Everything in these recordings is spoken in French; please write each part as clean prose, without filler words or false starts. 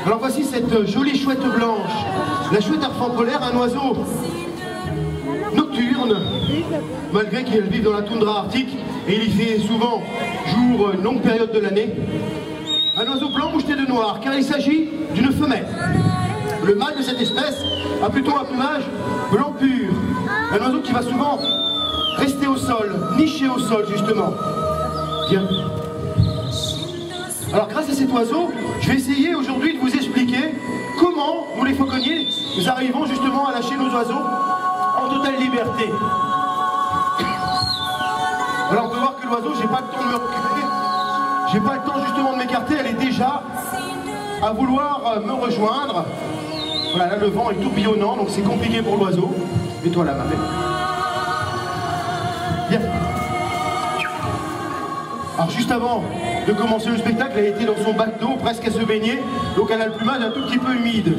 Alors voici cette jolie chouette blanche. La chouette harfang polaire, un oiseau nocturne, malgré qu'elle vive dans la toundra arctique, et il y fait souvent jour une longue période de l'année. Un oiseau blanc moucheté de noir, car il s'agit d'une femelle. Le mâle de cette espèce a plutôt un plumage blanc pur. Un oiseau qui va souvent rester au sol, niché au sol justement. Bien. Alors grâce à cet oiseau, je vais essayer aujourd'hui de vous expliquer comment, nous les fauconniers, nous arrivons justement à lâcher nos oiseaux en totale liberté. Alors on peut voir que l'oiseau, j'ai pas le temps de me reculer, j'ai pas le temps justement de m'écarter, elle est déjà à vouloir me rejoindre. Voilà, là le vent est tourbillonnant, donc c'est compliqué pour l'oiseau. Mets-toi là, ma belle. Bien. Alors juste avant de commencer le spectacle, elle était dans son bac d'eau, presque à se baigner, donc elle a le plumage un tout petit peu humide.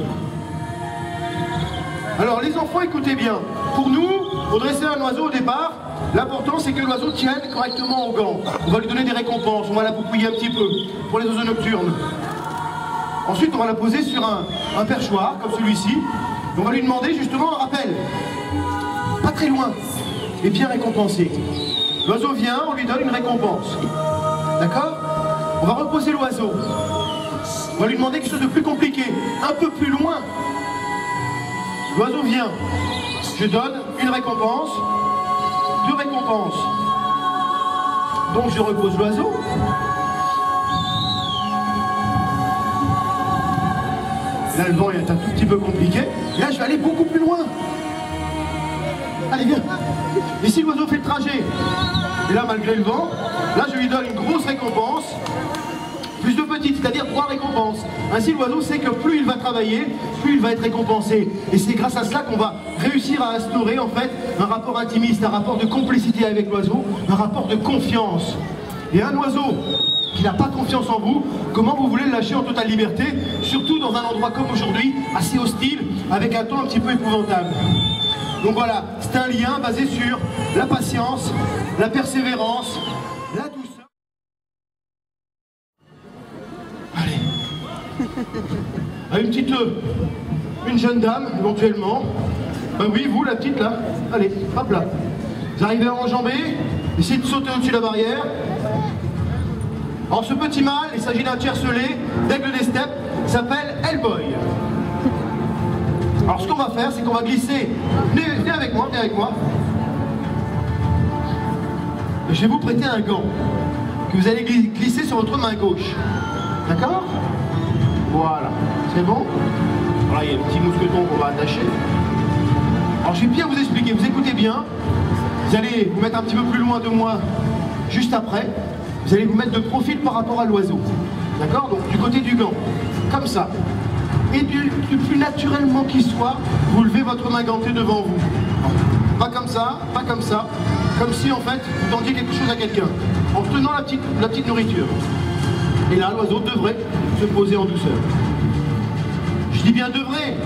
Alors les enfants, écoutez bien, pour nous, pour dresser un oiseau au départ, l'important c'est que l'oiseau tienne correctement au gant. On va lui donner des récompenses, on va la poupouiller un petit peu, pour les oiseaux nocturnes. Ensuite, on va la poser sur un perchoir, comme celui-ci, on va lui demander justement un rappel. Pas très loin, et bien récompensé. L'oiseau vient, on lui donne une récompense. D'accord? On va reposer l'oiseau. On va lui demander quelque chose de plus compliqué, un peu plus loin. L'oiseau vient. Je donne une récompense, 2 récompenses. Donc je repose l'oiseau. Là le vent est un tout petit peu compliqué. Et là je vais aller beaucoup plus loin. Allez viens. Et si l'oiseau fait le trajet, et là malgré le vent, là je lui donne une grosse récompense, plus de petites, c'est-à-dire 3 récompenses. Ainsi l'oiseau sait que plus il va travailler, plus il va être récompensé. Et c'est grâce à cela qu'on va réussir à instaurer en fait un rapport intimiste, un rapport de complicité avec l'oiseau, un rapport de confiance. Et un oiseau qui n'a pas confiance en vous, comment vous voulez le lâcher en totale liberté, surtout dans un endroit comme aujourd'hui, assez hostile, avec un temps un petit peu épouvantable. Donc voilà, c'est un lien basé sur la patience, la persévérance, la douceur. Allez. Une jeune dame, éventuellement. Ben oui, vous, la petite, là. Allez, hop là. Vous arrivez à enjamber, essayez de sauter au-dessus de la barrière. Alors ce petit mâle, il s'agit d'un tiercelé d'aigle des steppes, s'appelle Hellboy. Alors ce qu'on va faire, c'est qu'on va glisser. Venez avec moi, venez avec moi. Je vais vous prêter un gant que vous allez glisser sur votre main gauche. D'accord? Voilà. C'est bon? Voilà, il y a le petit mousqueton qu'on va attacher. Alors je vais bien vous expliquer, vous écoutez bien. Vous allez vous mettre un petit peu plus loin de moi juste après. Vous allez vous mettre de profil par rapport à l'oiseau. D'accord? Donc du côté du gant. Comme ça. Et du plus naturellement qu'il soit, vous levez votre main gantée devant vous. Pas comme ça, pas comme ça. Comme si en fait vous tendiez quelque chose à quelqu'un. En tenant la petite nourriture. Et là, l'oiseau devrait se poser en douceur. Je dis bien devrait.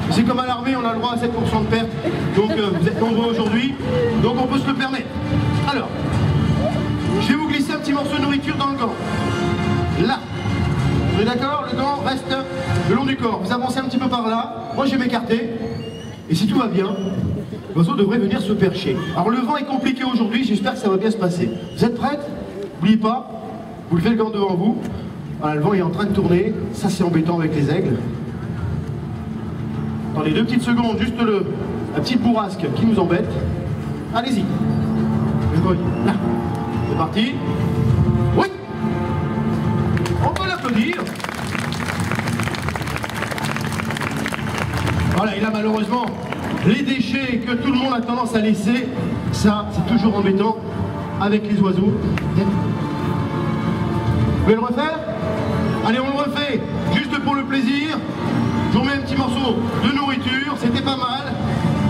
C'est comme à l'armée, on a le droit à 7% de perte. Donc vous êtes nombreux aujourd'hui, donc on peut se le permettre. Alors, je vais vous glisser un petit morceau de nourriture dans le gant. Là. Vous êtes d'accord? Le gant reste le long du corps. Vous avancez un petit peu par là. Moi, je vais m'écarter. Et si tout va bien, l'oiseau devrait venir se percher. Alors, le vent est compliqué aujourd'hui. J'espère que ça va bien se passer. Vous êtes prêts? N'oubliez pas, vous levez le gant devant vous. Voilà, le vent est en train de tourner. Ça, c'est embêtant avec les aigles. Dans les 2 petites secondes, juste la petite bourrasque qui nous embête. Allez-y. Là. C'est parti. Oui. On peut l'applaudir. Voilà, et là malheureusement, les déchets que tout le monde a tendance à laisser, ça c'est toujours embêtant avec les oiseaux. Vous pouvez le refaire? Allez, on le refait, juste pour le plaisir. Je vous mets un petit morceau de nourriture, c'était pas mal.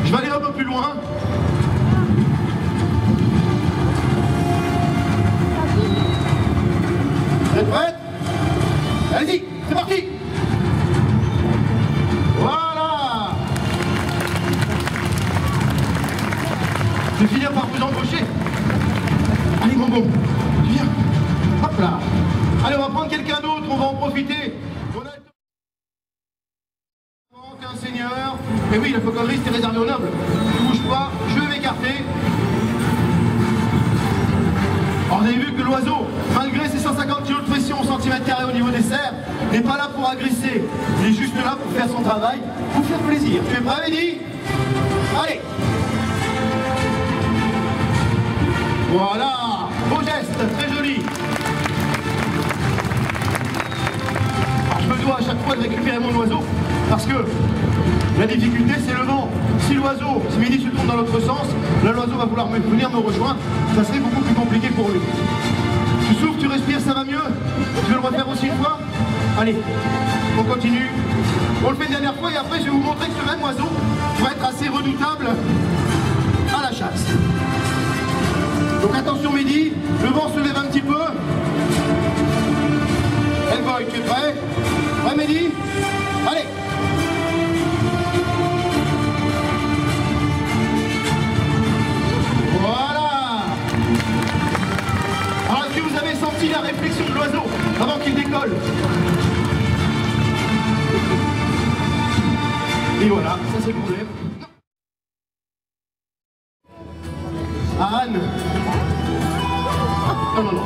Je vais aller un peu plus loin. Vous êtes prêts? Allez-y, c'est parti! Voilà! Je vais finir par vous embaucher. Allez, mon bon, viens. Hop là. Allez, on va prendre quelqu'un d'autre, on va en profiter. fauconnerie, c'était réservé aux nobles. Ne bouge pas, je vais m'écarter. Alors vous avez vu que l'oiseau, malgré ses 150 kg de pression au centimètre carré au niveau des serres, n'est pas là pour agresser. Il est juste là pour faire son travail, pour faire plaisir. Tu es prêt, Mehdi? Allez! Voilà! Beau geste, très joli. Alors je me dois à chaque fois de récupérer mon oiseau, parce que la difficulté c'est le vent. Si Mehdi se tourne dans l'autre sens, là l'oiseau va vouloir venir me rejoindre, ça serait beaucoup plus compliqué pour lui. Tu souffles, tu respires, ça va mieux? Tu veux le refaire aussi une fois? Allez, on continue. On le fait une dernière fois et après je vais vous montrer que ce même oiseau va être assez redoutable à la chasse. Donc attention Mehdi, le vent se lève un petit peu. Hellboy, tu es prêt? Prêt Mehdi? Allez! Voilà! Alors est-ce que vous avez senti la réflexion de l'oiseau avant qu'il décolle? Et voilà, ça c'est le problème. Anne! Non, non, non.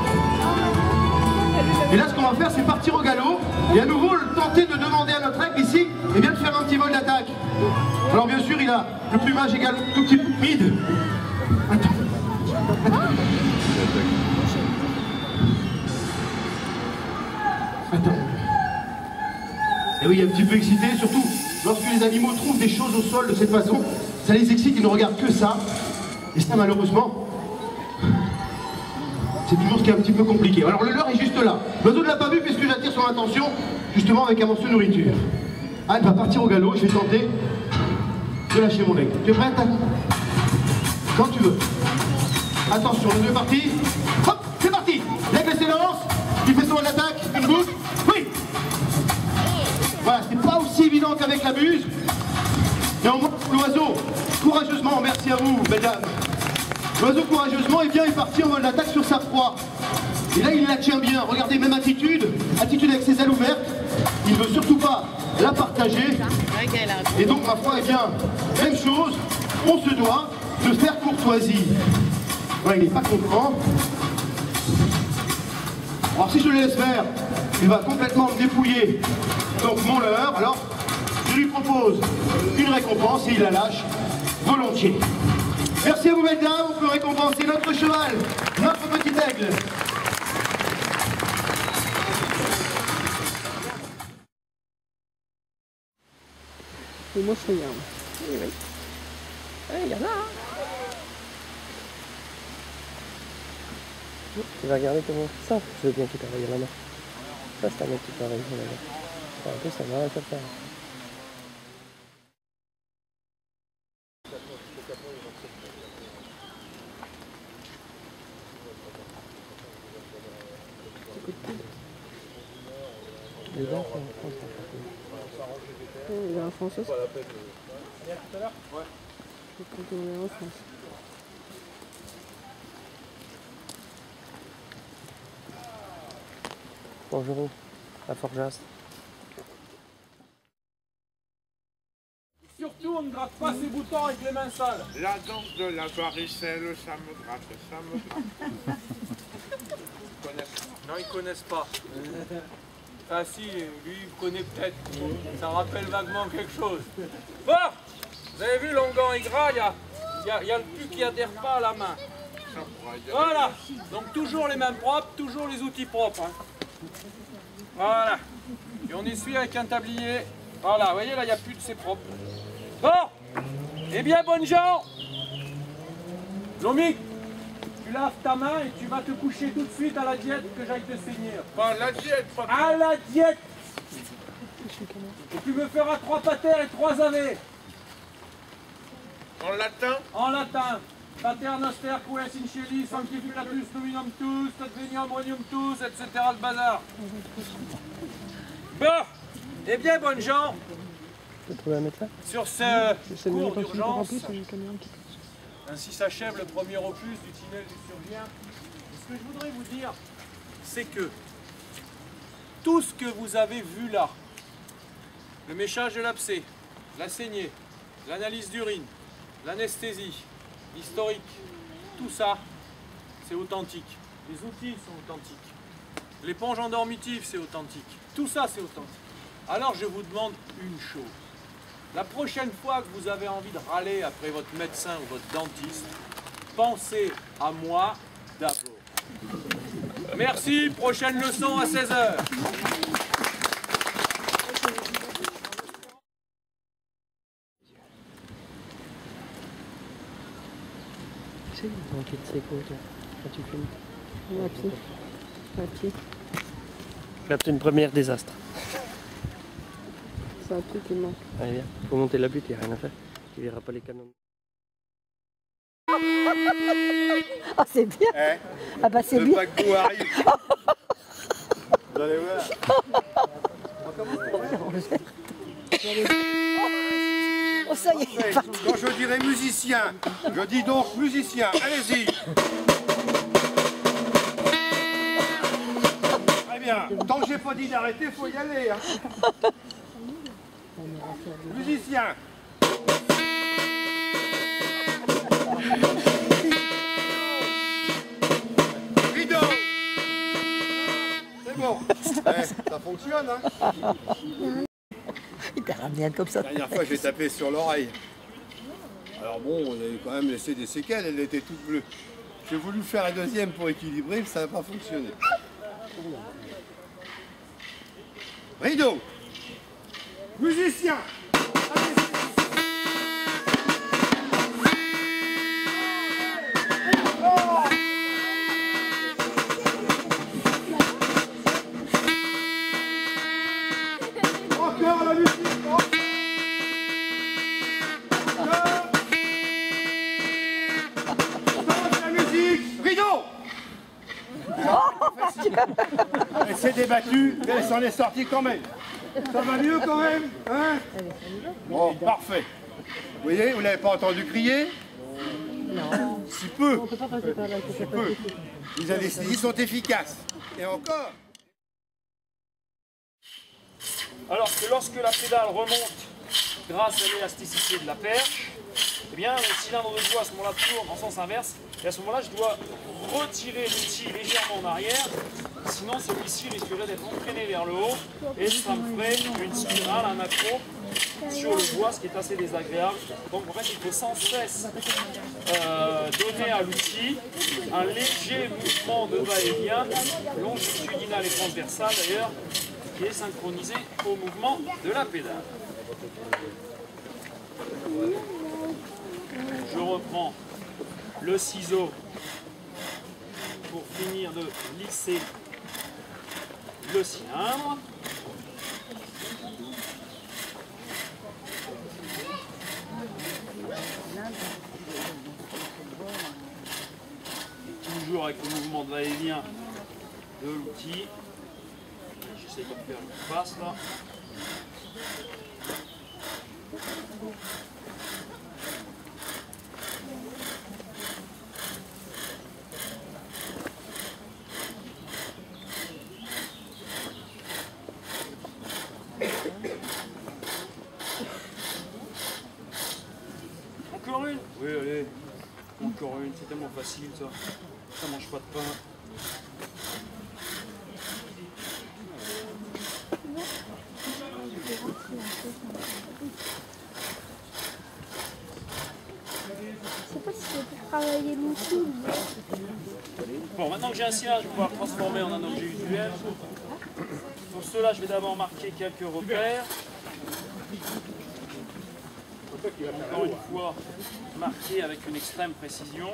Et là, ce qu'on va faire, c'est partir au galop et à nouveau tenter de demander à notre aigle ici, eh bien, de faire un petit vol d'attaque. Alors, bien sûr, il a le plumage également tout petit peu humide. Attends. Attends. Et oui, il est un petit peu excité, surtout lorsque les animaux trouvent des choses au sol de cette façon, ça les excite, ils ne regardent que ça. Et ça, malheureusement, c'est toujours ce qui est un petit peu compliqué. Alors le leurre est juste là. L'oiseau ne l'a pas vu puisque j'attire son attention justement avec un morceau de nourriture. Anne va partir au galop, je vais tenter de lâcher mon aigle. Tu es prête? Quand tu veux. Attention, les deux parties. Hop, c'est parti. L'aigle s'élance, il fait son vol d'attaque, une boucle. Oui. Voilà, c'est pas aussi évident qu'avec la buse. Néanmoins, l'oiseau, courageusement, merci à vous, mesdames. L'oiseau courageusement est parti en vol d'attaque sur sa proie. Et là, il la tient bien. Regardez, même attitude avec ses ailes ouvertes. Il ne veut surtout pas la partager. Et donc, ma foi, eh bien, même chose, on se doit de faire courtoisie. Voilà, il n'est pas content. Alors, si je le laisse faire, il va complètement me dépouiller. Donc, mon leurre, alors, je lui propose une récompense et il la lâche volontiers. Merci à vous, mesdames, on peut récompenser notre cheval, notre petit aigle. Et moi, je regarde. Oui, oui. Il y en a, hein. Tu vas regarder comment ça? Je veux bien qu'il t'arrive la main. Ça, c'est un mec qui t'arrive la main. En plus, ça va comme ça. Les gars, c'est en France. Il est en France aussi. Tout à l'heure? Ouais. Quand on est en France. Bonjour, la Forgeasse. Surtout, on ne gratte pas ses boutons avec les mains sales. La danse de la varicelle, ça me gratte, ça me gratte. Non, ils ne connaissent pas. Ah si, lui, il connaît peut-être. Ça rappelle vaguement quelque chose. Bon, vous avez vu, l'onguent est gras, il y a le cul qui adhère pas à la main. Voilà, donc toujours les mains propres, toujours les outils propres. Hein. Voilà. Et on essuie avec un tablier. Voilà, vous voyez, là, il n'y a plus de c'est propre. Bon, eh bien, bonnes gens. Lomik, tu laves ta main et tu vas te coucher tout de suite à la diète que j'aille te saigner. Pas la diète, pas à la diète. Et tu me feras 3 pater et 3 ave. en latin. En latin. Pater noster quae sincelli sanctificatus nominum tuus, adveniam regnum tuus, etc. le bazar. Bon, eh bien, bonnes gens, sur ce cours d'urgence, ainsi s'achève le premier opus du tunnel du Survien. Ce que je voudrais vous dire, c'est que tout ce que vous avez vu là, le méchage de l'abcès, la saignée, l'analyse d'urine, l'anesthésie, l'historique, tout ça, c'est authentique. Les outils sont authentiques. L'éponge endormitive, c'est authentique. Tout ça, c'est authentique. Alors, je vous demande une chose. La prochaine fois que vous avez envie de râler après votre médecin ou votre dentiste, pensez à moi d'abord. Merci, prochaine leçon à 16 h. C'est quoi toi, quand tu filmes? À pied. Capte une première désastre. C'est un pied qui manque. Allez viens, faut monter la butte, il n'y a rien à faire. Tu verras pas les canons. Ah c'est bien. Ah bah c'est bien. Le paquebot arrive. Vous allez voir. Oh ça y est. Quand je dirai musicien, je dis donc musicien. Allez-y. Très bien. Tant que j'ai pas dit d'arrêter, il faut y aller. Hein. Musicien. Rideau. C'est bon. Ça fonctionne. Hein. Il t'a ramené comme ça. La dernière fois, j'ai tapé sur l'oreille. Alors bon, on avait quand même laissé des séquelles, elle était toute bleue. J'ai voulu faire un deuxième pour équilibrer, mais ça n'a pas fonctionné. Rideau. Musicien. Encore la musique. La musique. Rideau. Elle s'est débattue, mais elle s'en est sortie quand même. Ça va mieux quand même, hein? Bon, parfait. Vous voyez, vous n'avez pas entendu crier? Non. Si peu. Si peu. Les anesthésies sont efficaces. Et encore. Alors que lorsque la pédale remonte grâce à l'élasticité de la perche, eh bien le cylindre de bois à ce moment-là tourne en sens inverse et à ce moment-là je dois retirer l'outil légèrement en arrière, sinon celui-ci risquerait d'être entraîné vers le haut et ça me ferait une spirale, un accro sur le bois, ce qui est assez désagréable. Donc en fait il faut sans cesse donner à l'outil un léger mouvement de va-et-vient, longitudinal et transversal d'ailleurs, qui est synchronisé au mouvement de la pédale. Je reprends le ciseau pour finir de lisser le cylindre. Et toujours avec le mouvement de va-et-vient de l'outil. J'essaie de faire une passe là. Encore une? Oui, allez. Encore une, c'est tellement facile ça. Ça mange pas de pain. Je sais pas si c'est pour travailler l'outil. Bon, maintenant que j'ai un cylindre, je vais pouvoir le transformer en un objet usuel. Pour cela, je vais d'abord marquer quelques repères. Encore une fois, marqué avec une extrême précision.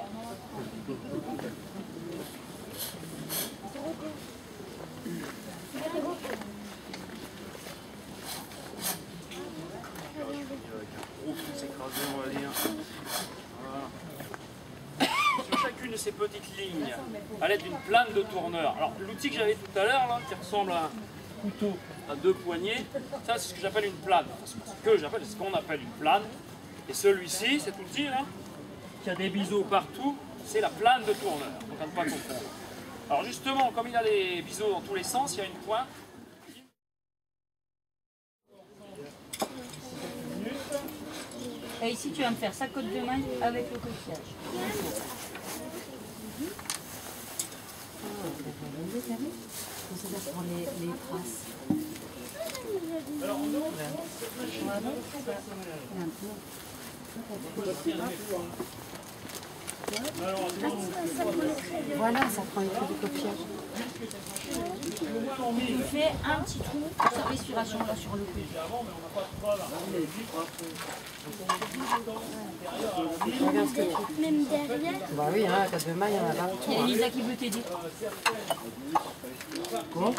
S'écraser, on va dire. Voilà. Sur chacune de ces petites lignes, à l'aide d'une plane de tourneur. Alors l'outil que j'avais tout à l'heure, là, qui ressemble à un couteau à deux poignées, ça c'est ce que j'appelle une plane. Enfin, c'est ce qu'on appelle une plane. Et celui-ci, cet outil là, qui a des biseaux partout, c'est la plane de tourneur. Donc à ne pas confondre. Alors justement, comme il a des biseaux dans tous les sens, il y a une pointe. Et ici, tu vas me faire sa côte de maille avec le coquillage. Ça va pour les traces. Voilà, ça prend les trucs de coquillage. Tu fais un petit trou pour sa respiration là sur le cou. Regarde ce que tu fais. Même derrière. Bah oui, hein, la côte de maille, il y en a là. Il y a Elisa qui veut t'aider. Quoi ?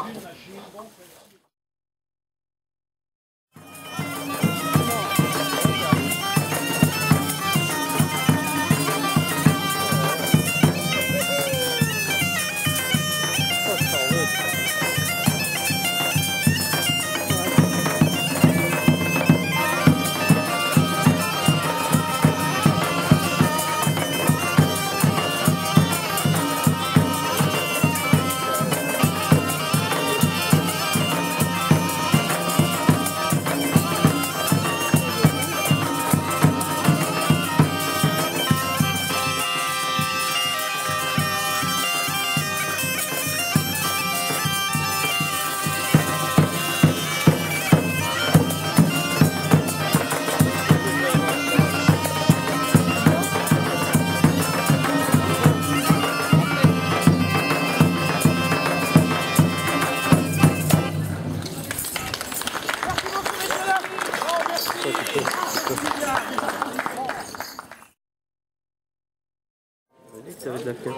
Ça va de la fièvre.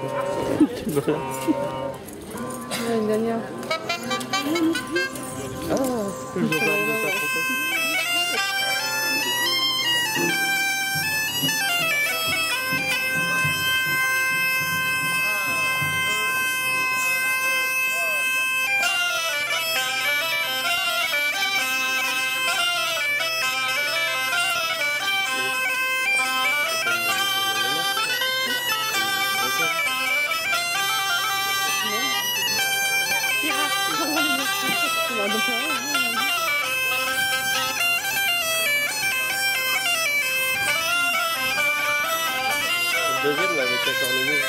Une dernière. Ah, je regarde ça trop. Le deuxième là avec la cornemuse.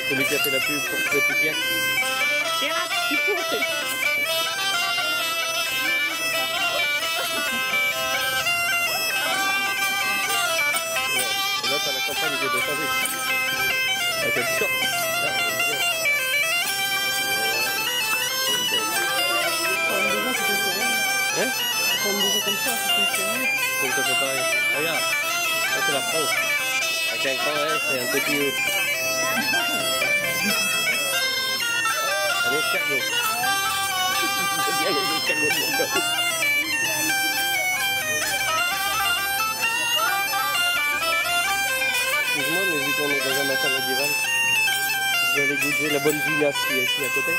Celui qui a fait la pub pour Petit Pierre. Et là t'as la campagne de changer. Avec un short. Hein? Comme ça fait pareil. Regarde, ça c'est la pro. Avec un grand S et un petit E. Un escargot. J'aime bien les escargots de mon gars. Excuse-moi, mais vu qu'on est dans un matin médiéval, je vais aller goûter la bonne villa qui est ici à côté.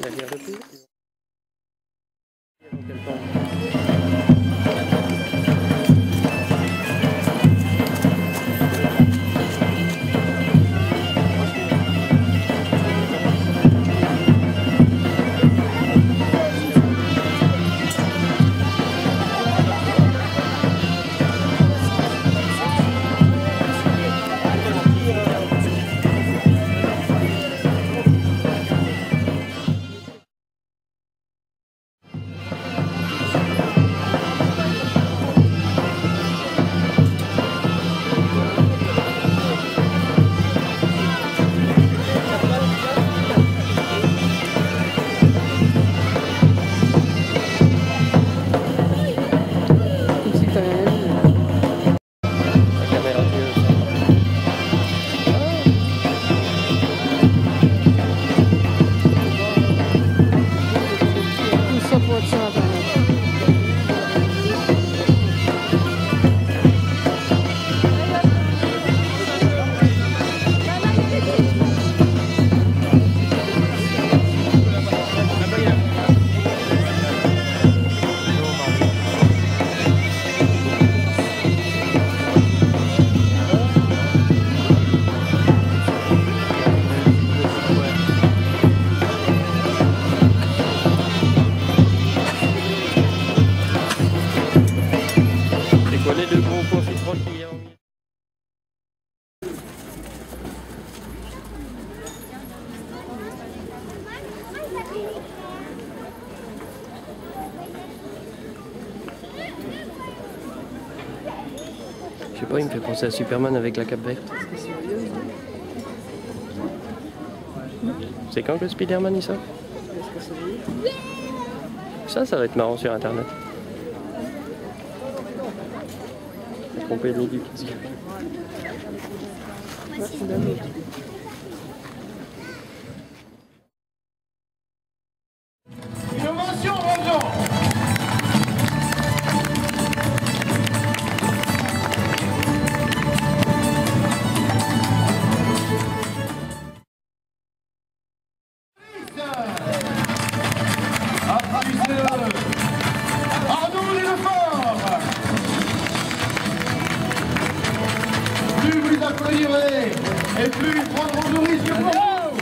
La bière de plus. Je sais pas, il me fait penser à Superman avec la cape verte. C'est quand que Spider-Man il sort? Ça va être marrant sur internet. Est-ce qu'on peut aider du petit? Innovation, Roland. Applaudissez-le. Arnaud Lefort. Plus vous les applaudirez, et plus ils prendront de risques pour vous.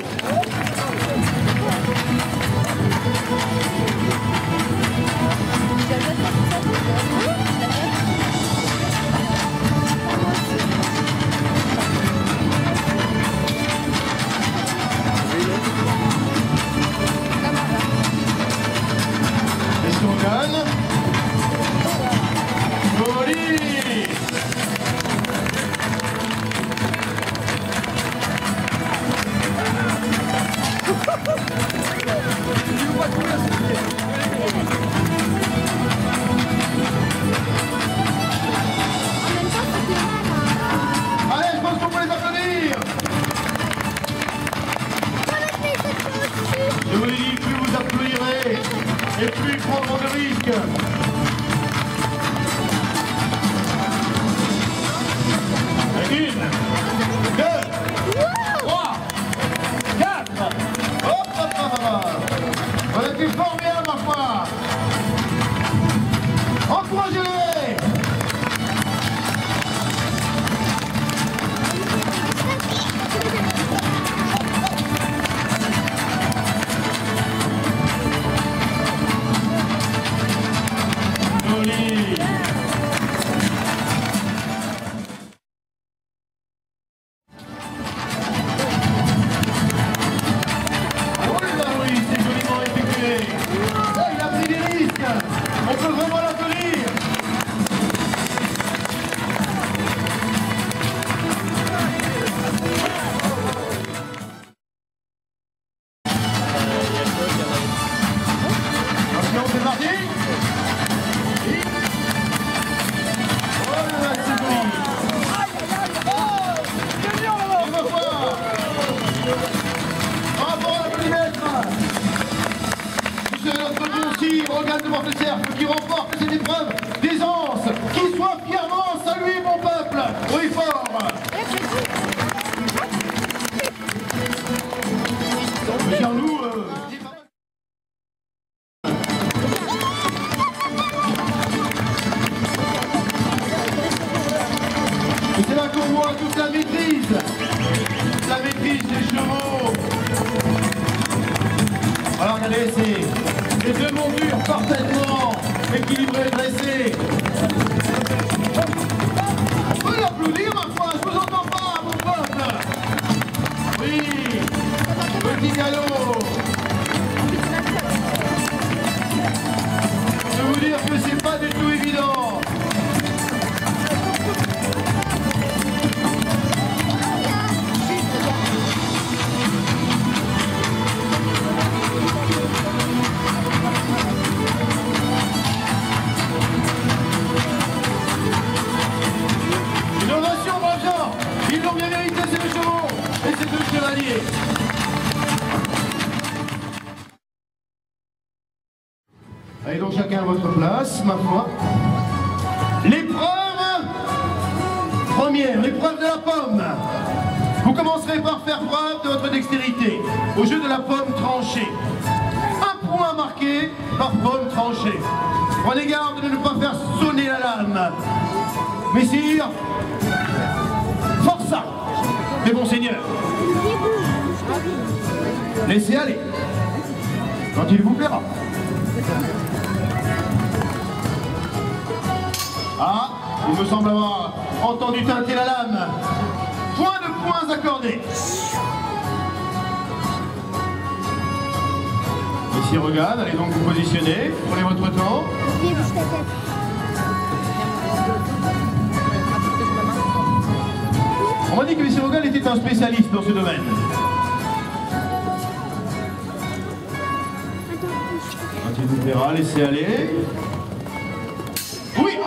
Les slogans. Joli. Allez, je pense qu'on peut les applaudir. Je vous l'ai dit, plus vous applaudirez, et plus ils prendront de risques. Une, deux, trois, quatre. Hop, hop, hop, hop. On a été fort bien, ma foi. Encouragez-les. Joli. Oui, c'est joliment effectué. Il a pris des risques. On peut vraiment l'applaudir. Attention, c'est parti. Oh là là, c'est joli. On va voir. Bravo à l'applaudimètre. C'est notre aussi, organe de porte-cercle qui remporte cette épreuve d'aisance. Qu'il soit fièrement salué, mon peuple. Oui, fort. Jean-Loup. laissez les deux montures parfaitement équilibrées, dressées. Vous pouvez applaudir ma foi, je vous entends pas, mon peuple. Oui, petit galop. Je veux vous dire que c'est pas du tout évident. Innovation, brave gens. Ils l'ont bien mérité, c'est le chevaux et c'est le chevalier. Allez donc chacun à votre place, ma foi. L'épreuve première, l'épreuve de la pomme. Vous commencerez par faire preuve de votre dextérité au jeu de la pomme tranchée. Un point marqué par pomme tranchée. Prenez garde de ne pas faire sonner la lame. Messire, força, mais monseigneur. Laissez aller, quand il vous plaira. Ah, il me semble avoir entendu teinter la lame. Point de points accordés. Ici, regarde, allez donc vous positionner. Prenez votre temps. On m'a dit que M. Rogal était un spécialiste dans ce domaine. Quand il vous plaira, laissez aller. Oui,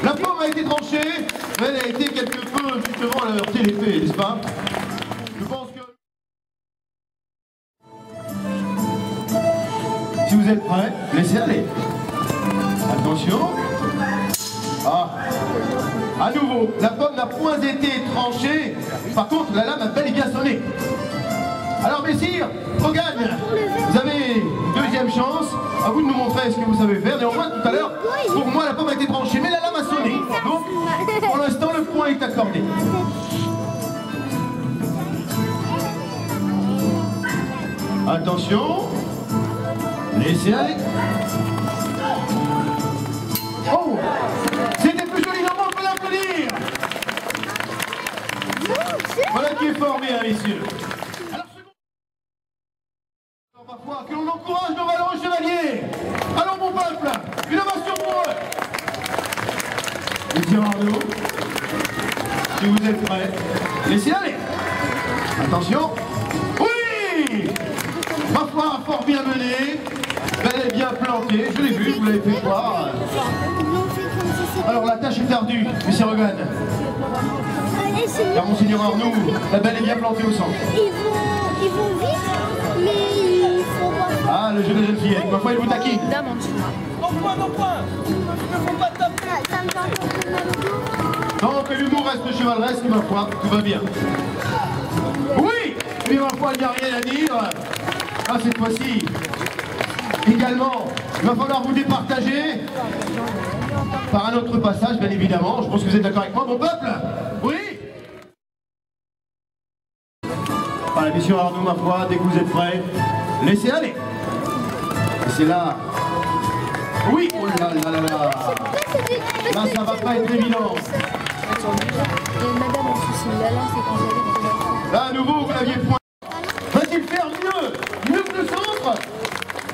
la pomme a été tranchée, mais elle a été quelque peu, justement, à heurter l'épée, n'est-ce pas? Je pense que... Si vous êtes prêts, laissez aller. Attention. Ah, à nouveau, la pomme n'a point été tranchée. Par contre, la lame a bel et bien sonné. Alors, messire, Rogan, vous avez deuxième chance. À vous de nous montrer ce que vous savez faire. Néanmoins, tout à l'heure, pour moi, la pomme a été tranchée, mais la lame a sonné. Donc, pour l'instant, le point est accordé. Attention. Laissez aller. Oh, c'était plus joli, non, on peut l'applaudir. Voilà qui est formé, hein, messieurs. Alors, parfois, que l'on encourage nos valeureux chevaliers. Allons, mon peuple, une ovation pour eux. Monsieur Arnaud, si vous êtes prêts, laissez aller. Attention. Oui, ma foi, fort bien menée. Elle est bien plantée, je l'ai vu, vous l'avez fait voir. Alors la tâche est ardue, monsieur Rogan. Car monseigneur Arnoux, la belle est bien plantée au centre. Ils vont vite, mais il faut voir. Ah, le jeu des jeunes fillettes, ma foi, il vous taquine. Non point, non point. Ne faut pas taper. Ça me fait un peu mal au dos. Tant que l'humour reste chevaleresque, ma foi, tout va bien. Oui, mais ma foi, il n'y a rien à dire. Ah, cette fois-ci, également, il va falloir vous départager par un autre passage, bien évidemment. Je pense que vous êtes d'accord avec moi, mon peuple? Oui? Allez, messieurs Arnaud, ma foi, dès que vous êtes prêts, laissez aller. C'est là. Oui, oh là là là là. Là, ça va pas être évident. Madame en souci, là, c'est quand j'avais. Là, à nouveau, vous l'aviez point. Va-t-il faire mieux que le centre?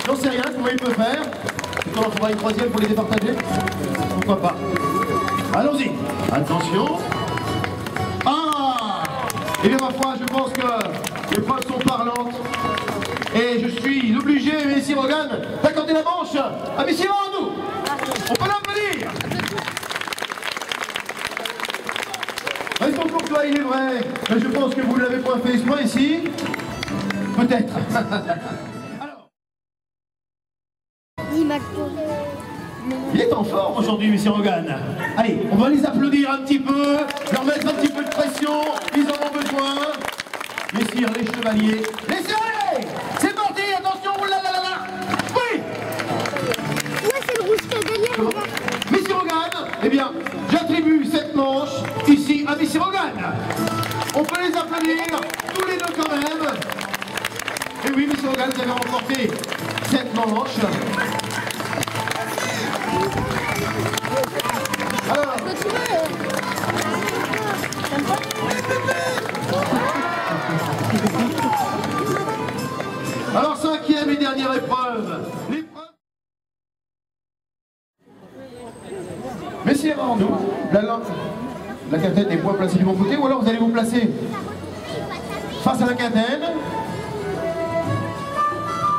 J'en sais rien, comment il peut faire. On en fera une troisième pour les départager. Pourquoi pas? Allons-y. Attention. Ah! Et bien, ma foi, je pense que les preuves sont parlantes. Et je suis obligé, messire Rogan, d'accorder la manche à messire Arnaud. On peut l'applaudir. Restons courtois, il est vrai. Mais je pense que vous ne l'avez point fait exprès ici. Peut-être. Alors. Il est en forme aujourd'hui, messire Rogan. Allez, on va les applaudir un petit peu, leur mettre un petit peu de pression. Ils en ont besoin. Messire les chevaliers. Laissez aller. C'est parti, attention, oh là là là là. Oui. Ouais, c'est le rouge qui a gagné, regarde. Messire Rogan, eh bien, j'attribue cette manche ici à messire Rogan. On peut les applaudir, tous les deux quand même. Et oui, messire Rogan, vous avez remporté revanche. Alors, alors, cinquième et dernière épreuve. Messieurs, avant nous, la quintaine est point placée du bon côté, ou alors vous allez vous placer face à la quintaine.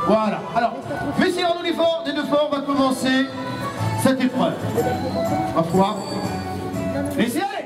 Voilà. Alors, messieurs, avant nous, les deux forts, on va commencer cette épreuve. Ma foi, laissez aller.